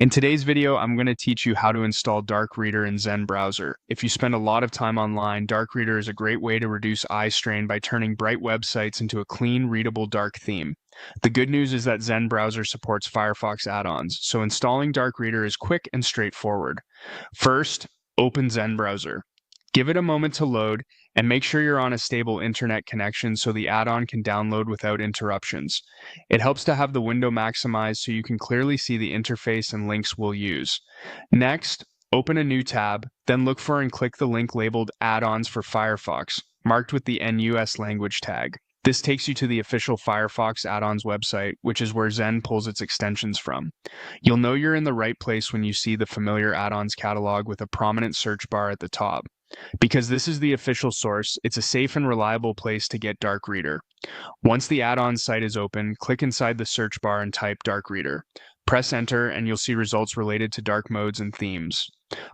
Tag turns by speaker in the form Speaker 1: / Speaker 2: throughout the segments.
Speaker 1: In today's video, I'm going to teach you how to install Dark Reader in Zen Browser. If you spend a lot of time online, Dark Reader is a great way to reduce eye strain by turning bright websites into a clean, readable dark theme. The good news is that Zen Browser supports Firefox add-ons, so installing Dark Reader is quick and straightforward. First, open Zen Browser. Give it a moment to load, and make sure you're on a stable internet connection so the add-on can download without interruptions. It helps to have the window maximized so you can clearly see the interface and links we'll use. Next, open a new tab, then look for and click the link labeled Add-ons for Firefox, marked with the NUS language tag. This takes you to the official Firefox add-ons website, which is where Zen pulls its extensions from. You'll know you're in the right place when you see the familiar add-ons catalog with a prominent search bar at the top. Because this is the official source, it's a safe and reliable place to get Dark Reader. Once the add-ons site is open, click inside the search bar and type Dark Reader. Press enter and you'll see results related to dark modes and themes.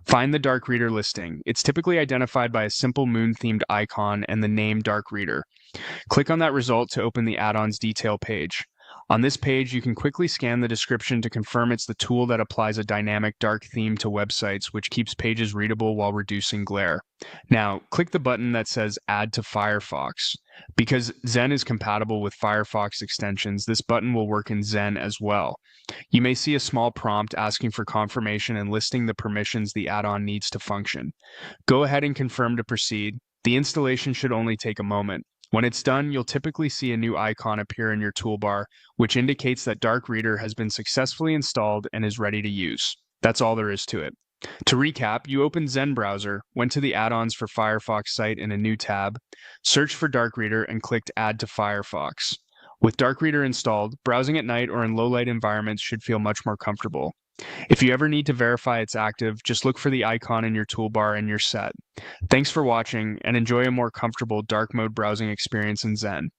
Speaker 1: Find the Dark Reader listing. It's typically identified by a simple moon-themed icon and the name Dark Reader. Click on that result to open the add-ons detail page. On this page, you can quickly scan the description to confirm it's the tool that applies a dynamic dark theme to websites, which keeps pages readable while reducing glare. Now, click the button that says Add to Firefox. Because Zen is compatible with Firefox extensions, this button will work in Zen as well. You may see a small prompt asking for confirmation and listing the permissions the add-on needs to function. Go ahead and confirm to proceed. The installation should only take a moment. When it's done, you'll typically see a new icon appear in your toolbar, which indicates that Dark Reader has been successfully installed and is ready to use. That's all there is to it. To recap, you open Zen Browser, went to the Add-ons for Firefox site in a new tab, searched for Dark Reader, and clicked Add to Firefox. With Dark Reader installed, browsing at night or in low-light environments should feel much more comfortable. If you ever need to verify it's active, just look for the icon in your toolbar and you're set. Thanks for watching, and enjoy a more comfortable dark mode browsing experience in Zen.